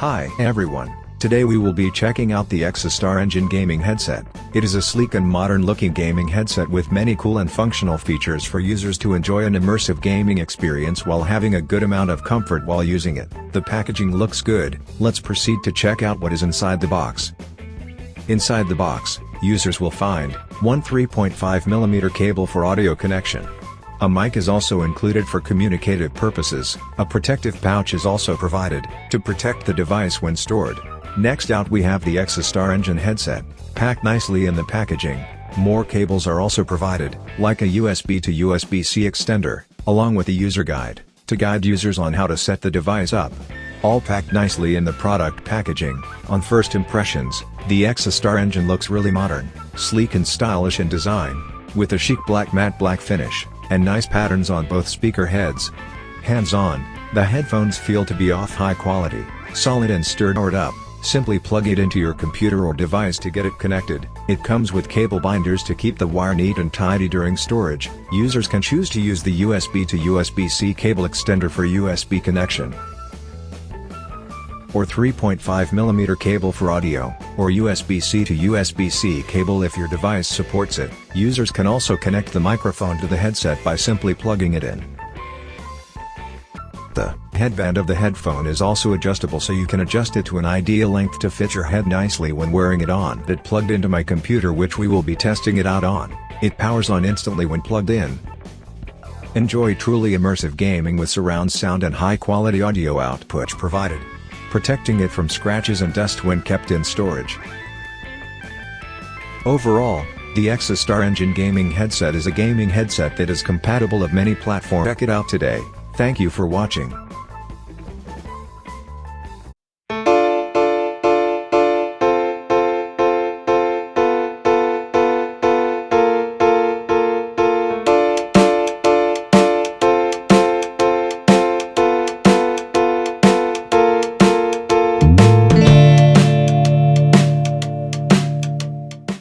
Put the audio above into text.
Hi everyone, today we will be checking out the EKSA StarEngine Gaming Headset. It is a sleek and modern looking gaming headset with many cool and functional features for users to enjoy an immersive gaming experience while having a good amount of comfort while using it. The packaging looks good, let's proceed to check out what is inside the box. Inside the box, users will find one 3.5mm cable for audio connection. A mic is also included for communicative purposes. A protective pouch is also provided, to protect the device when stored. Next out we have the EKSA StarEngine headset, packed nicely in the packaging. More cables are also provided, like a USB to USB-C extender, along with a user guide, to guide users on how to set the device up. All packed nicely in the product packaging. On first impressions, the EKSA StarEngine looks really modern, sleek and stylish in design, with a chic matte black finish, and nice patterns on both speaker heads. Hands-on, the headphones feel to be of high quality, solid and sturdy. Up, simply plug it into your computer or device to get it connected. It comes with cable binders to keep the wire neat and tidy during storage. Users can choose to use the USB to USB-C cable extender for USB connection, or 3.5mm cable for audio, or USB-C to USB-C cable if your device supports it. Users can also connect the microphone to the headset by simply plugging it in. The headband of the headphone is also adjustable, so you can adjust it to an ideal length to fit your head nicely when wearing it on. It plugged into my computer, which we will be testing it out on. It powers on instantly when plugged in. Enjoy truly immersive gaming with surround sound and high-quality audio output provided, protecting it from scratches and dust when kept in storage. Overall, the EKSA StarEngine Gaming Headset is a gaming headset that is compatible of many platforms. Check it out today. Thank you for watching.